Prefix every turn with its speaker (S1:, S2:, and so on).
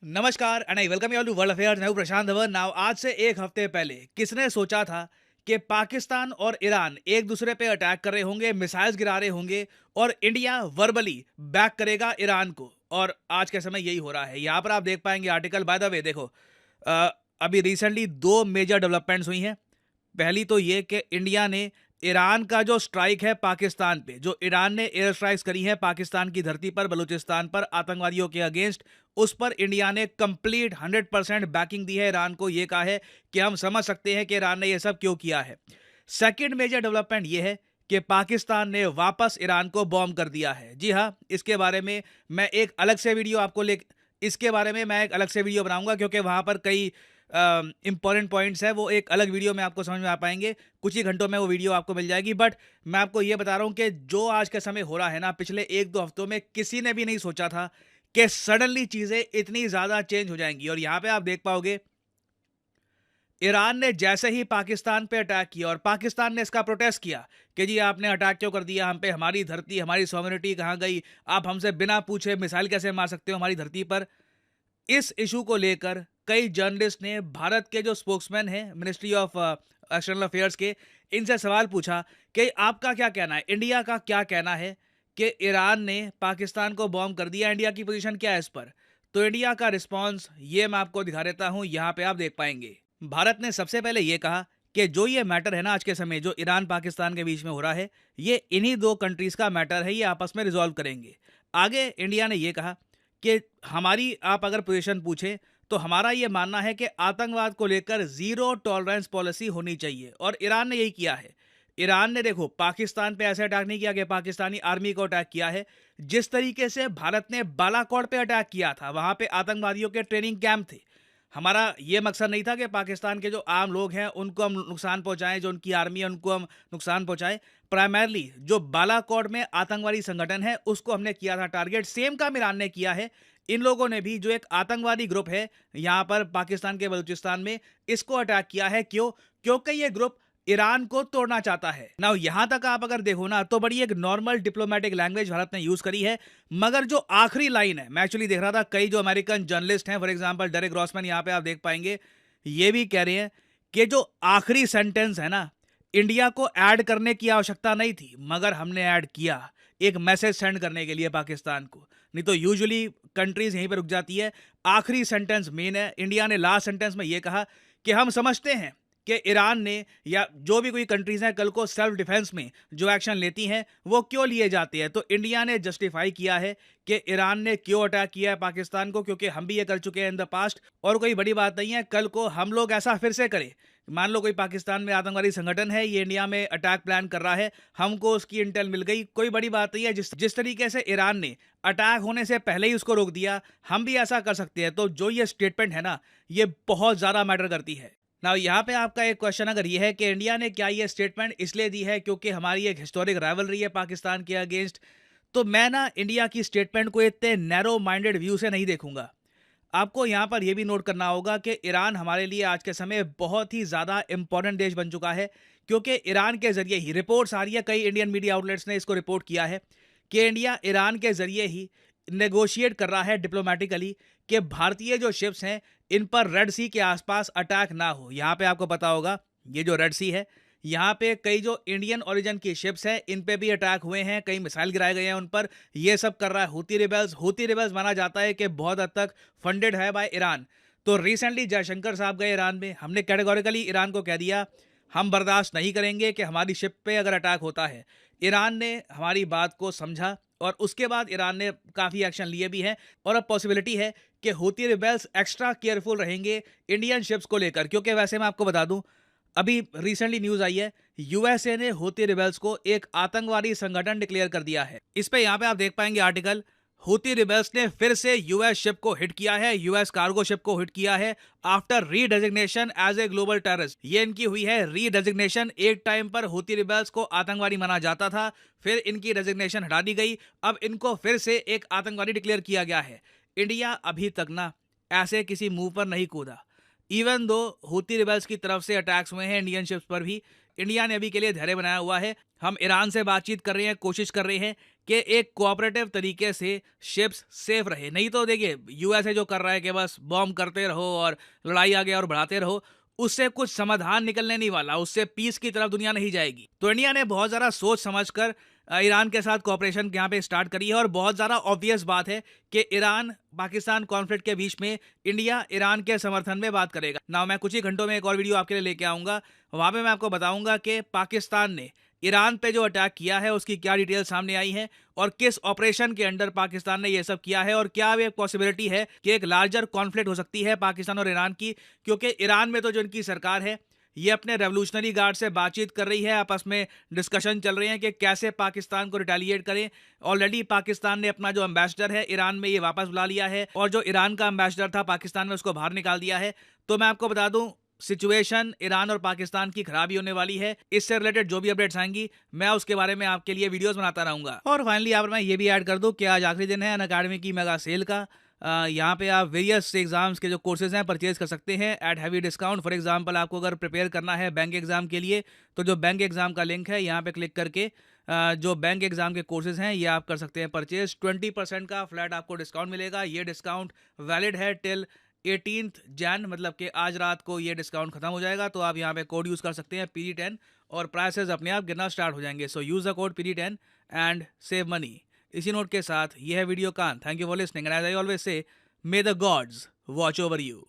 S1: नमस्कार and I welcome you all to world affairs. मैं हूं प्रशांत धवन। नाउ आज से एक हफ्ते पहले किसने सोचा था कि पाकिस्तान और ईरान एक दूसरे पे अटैक कर रहे होंगे, मिसाइल्स गिरा रहे होंगे और इंडिया वर्बली बैक करेगा ईरान को। और आज के समय यही हो रहा है। यहाँ पर आप देख पाएंगे आर्टिकल। बाय द वे देखो, अ, अभी रिसेंटली दो मेजर डेवलपमेंट्स हुई हैं। पहली तो ये कि इंडिया ने ईरान का जो स्ट्राइक है पाकिस्तान पे, जो ईरान ने एयर स्ट्राइक्स करी है पाकिस्तान की धरती पर, बलूचिस्तान पर आतंकवादियों के अगेंस्ट, उस पर इंडिया ने कंप्लीट 100% बैकिंग दी है ईरान को। ये कहा है कि हम समझ सकते हैं कि ईरान ने ये सब क्यों किया है। सेकंड मेजर डेवलपमेंट ये है कि पाकिस्तान ने वापस ईरान को बॉम्ब कर दिया है। जी हाँ, इसके बारे में मैं एक अलग से वीडियो आपको ले इसके बारे में मैं एक अलग से वीडियो बनाऊंगा, क्योंकि वहां पर कई इंपॉर्टेंट पॉइंट्स है। वो एक अलग वीडियो में आपको समझ में आ पाएंगे, कुछ ही घंटों में वो वीडियो आपको मिल जाएगी। बट मैं आपको ये बता रहा हूँ कि जो आज के समय हो रहा है ना, पिछले एक दो हफ्तों में किसी ने भी नहीं सोचा था कि सडनली चीजें इतनी ज्यादा चेंज हो जाएंगी। और यहाँ पे आप देख पाओगे, ईरान ने जैसे ही पाकिस्तान पे अटैक किया और पाकिस्तान ने इसका प्रोटेस्ट किया कि जी आपने अटैक क्यों कर दिया हम पे, हमारी धरती, हमारी सॉवरेनिटी कहाँ गई, आप हमसे बिना पूछे मिसाइल कैसे मार सकते हो हमारी धरती पर। इस इशू को लेकर कई जर्नलिस्ट ने भारत के जो स्पोक्समैन हैं मिनिस्ट्री ऑफ एक्सटर्नल अफेयर्स के, इनसे सवाल पूछा कि आपका क्या कहना है, इंडिया का क्या कहना है कि ईरान ने पाकिस्तान को बॉम्ब कर दिया, इंडिया की पोजीशन क्या है इस पर। तो इंडिया का रिस्पांस ये मैं आपको दिखा देता हूं, यहां पे आप देख पाएंगे। भारत ने सबसे पहले ये कहा कि जो ये मैटर है ना आज के समय, जो ईरान पाकिस्तान के बीच में हो रहा है, ये इन्हीं दो कंट्रीज का मैटर है, ये आपस में रिजॉल्व करेंगे। आगे इंडिया ने ये कहा कि हमारी आप अगर पोजीशन पूछे तो हमारा ये मानना है कि आतंकवाद को लेकर जीरो टॉलरेंस पॉलिसी होनी चाहिए। और ईरान ने यही किया है। ईरान ने देखो पाकिस्तान पे ऐसे अटैक नहीं किया कि पाकिस्तानी आर्मी को अटैक किया है। जिस तरीके से भारत ने बालाकोट पे अटैक किया था, वहां पे आतंकवादियों के ट्रेनिंग कैंप थे। हमारा ये मकसद नहीं था कि पाकिस्तान के जो आम लोग हैं उनको हम नुकसान पहुंचाएं, जो उनकी आर्मी है उनको हम नुकसान पहुंचाएं। प्राइमरली जो बालाकोट में आतंकवादी संगठन है उसको हमने किया था टारगेट। सेम काम ईरान ने किया है। इन लोगों ने भी जो एक आतंकवादी ग्रुप है यहां पर पाकिस्तान के बलूचिस्तान में, इसको अटैक किया है। क्यों? क्योंकि ये ग्रुप ईरान को तोड़ना चाहता है ना। यहां तक आप अगर देखो ना तो बड़ी एक नॉर्मल डिप्लोमेटिक लैंग्वेज भारत ने यूज करी है। मगर जो आखिरी लाइन है, मैं एक्चुअली देख रहा था कई जो अमेरिकन जर्नलिस्ट हैं, फॉर एग्जांपल डेरेक ग्रॉसमैन, यहां पे आप देख पाएंगे, ये भी कह रहे हैं कि जो आखिरी सेंटेंस है ना, इंडिया को ऐड करने की आवश्यकता नहीं थी मगर हमने ऐड किया एक मैसेज सेंड करने के लिए पाकिस्तान को। नहीं तो यूजुअली कंट्रीज यहीं पर रुक जाती है। आखिरी सेंटेंस मेन है। इंडिया ने लास्ट सेंटेंस में यह कहा कि हम समझते हैं कि ईरान ने या जो भी कोई कंट्रीज हैं कल को सेल्फ डिफेंस में जो एक्शन लेती हैं वो क्यों लिए जाते हैं। तो इंडिया ने जस्टिफाई किया है कि ईरान ने क्यों अटैक किया है पाकिस्तान को, क्योंकि हम भी ये कर चुके हैं इन द पास्ट और कोई बड़ी बात नहीं है। कल को हम लोग ऐसा फिर से करें, मान लो कोई पाकिस्तान में आतंकवादी संगठन है, ये इंडिया में अटैक प्लान कर रहा है, हमको उसकी इंटेल मिल गई, कोई बड़ी बात नहीं है। जिस जिस तरीके से ईरान ने अटैक होने से पहले ही उसको रोक दिया, हम भी ऐसा कर सकते हैं। तो जो ये स्टेटमेंट है ना, ये बहुत ज्यादा मैटर करती है ना। यहाँ पे आपका एक क्वेश्चन अगर ये है कि इंडिया ने क्या ये स्टेटमेंट इसलिए दी है क्योंकि हमारी एक हिस्टोरिक राइवलरी है पाकिस्तान के अगेंस्ट, तो मैं ना इंडिया की स्टेटमेंट को इतने नैरो माइंडेड व्यू से नहीं देखूंगा। आपको यहाँ पर यह भी नोट करना होगा कि ईरान हमारे लिए आज के समय बहुत ही ज़्यादा इंपॉर्टेंट देश बन चुका है, क्योंकि ईरान के जरिए ही रिपोर्ट्स आ रही है, कई इंडियन मीडिया आउटलेट्स ने इसको रिपोर्ट किया है कि इंडिया ईरान के जरिए ही नेगोशिएट कर रहा है डिप्लोमेटिकली कि भारतीय जो शिप्स हैं इन पर रेड सी के आसपास अटैक ना हो। यहाँ पे आपको पता होगा ये जो रेड सी है, यहाँ पे कई जो इंडियन ओरिजिन की शिप्स हैं इन पे भी अटैक हुए हैं, कई मिसाइल गिराए गए हैं उन पर। ये सब कर रहा है हूती रिबेल्स। हूती रिबेल्स माना जाता है कि बहुत हद तक फंडेड है बाय ईरान। तो रिसेंटली जयशंकर साहब गए ईरान में, हमने कैटेगोरिकली ईरान को कह दिया हम बर्दाश्त नहीं करेंगे कि हमारी शिप पे अगर अटैक होता है। ईरान ने हमारी बात को समझा और उसके बाद ईरान ने काफ़ी एक्शन लिए भी हैं। और अब पॉसिबिलिटी है कि हूती रिबेल्स एक्स्ट्रा केयरफुल रहेंगे इंडियन शिप्स को लेकर, क्योंकि वैसे मैं आपको बता दूं अभी रिसेंटली न्यूज आई है, यूएसए ने हूती रिबेल्स को एक आतंकवादी संगठन डिक्लेयर कर दिया है। इस पे यहाँ पे आप देख पाएंगे आर्टिकल, हूती रिबेल्स ने फिर से यूएस शिप को हिट किया है, यूएस कार्गो शिप को हिट किया है after redesignation as a global terrorist. ये इनकी हुई है रीडेजिग्नेशन। एक टाइम पर हूती रिबेल्स को आतंकवादी माना जाता था, फिर इनकी डेजिग्नेशन हटा दी गई, अब इनको फिर से एक आतंकवादी डिक्लेयर किया गया है। इंडिया अभी तक ना ऐसे किसी मूव पर नहीं कूदा। इवन दो हूती रिबेल्स की तरफ से अटैक्स हुए हैं इंडियन शिप्स पर भी, इंडिया ने अभी के लिए धैर्य बनाया हुआ है। हम ईरान से बातचीत कर रहे हैं, कोशिश कर रहे हैं कि एक कोऑपरेटिव तरीके से शिप्स सेफ रहे। नहीं तो देखिए यूएसए जो कर रहा है कि बस बॉम्ब करते रहो और लड़ाई आगे और बढ़ाते रहो, उससे कुछ समाधान निकलने नहीं वाला, उससे पीस की तरफ दुनिया नहीं जाएगी। तो इंडिया ने बहुत ज़्यादा सोच समझकर ईरान के साथ कोऑपरेशन यहाँ पे स्टार्ट करी है। और बहुत ज़्यादा ऑब्वियस बात है कि ईरान पाकिस्तान कॉन्फ्लिक्ट के बीच में इंडिया ईरान के समर्थन में बात करेगा। ना मैं कुछ ही घंटों में एक और वीडियो आपके लिए लेके आऊँगा, वहाँ पे मैं आपको बताऊँगा कि पाकिस्तान ने ईरान पे जो अटैक किया है उसकी क्या डिटेल सामने आई है और किस ऑपरेशन के अंडर पाकिस्तान ने ये सब किया है, और क्या एक पॉसिबिलिटी है कि एक लार्जर कॉन्फ्लिक्ट हो सकती है पाकिस्तान और ईरान की। क्योंकि ईरान में तो जो इनकी सरकार है ये अपने रेवोल्यूशनरी गार्ड से बातचीत कर रही है, आपस में डिस्कशन चल रहे हैं कि कैसे पाकिस्तान को रिटेलिएट करें। ऑलरेडी पाकिस्तान ने अपना जो एम्बेसडर है ईरान में ये वापस बुला लिया है, और जो ईरान का एम्बेसडर था पाकिस्तान में उसको बाहर निकाल दिया है। तो मैं आपको बता दूं सिचुएशन ईरान और पाकिस्तान की खराबी होने वाली है। इससे रिलेटेड जो भी अपडेट्स आएंगी मैं उसके बारे में आपके लिए वीडियोस बनाता रहूंगा। और फाइनली यहाँ पर मैं ये भी ऐड कर दूं कि आज आखिरी दिन है अनअकैडमी की मेगा सेल का। यहाँ पे आप वेरियस एग्जाम्स के जो कोर्सेज हैं परचेज कर सकते हैं at heavy discount. For example आपको अगर प्रिपेयर करना है बैंक एग्जाम के लिए तो जो बैंक एग्जाम का लिंक है यहाँ पे क्लिक करके जो बैंक एग्जाम के कोर्सेज हैं ये आप कर सकते हैं परचेज। 20% का फ्लैट आपको डिस्काउंट मिलेगा। ये डिस्काउंट वैलिड है टिल 18 जैन, मतलब कि आज रात को ये डिस्काउंट खत्म हो जाएगा। तो आप यहाँ पे कोड यूज़ कर सकते हैं PD10 और प्राइसेस अपने आप गिरना स्टार्ट हो जाएंगे। So use the code PD10 and save money. इसी नोट के साथ ये है वीडियो का। Thank you for listening and as I always say, may the gods watch over you.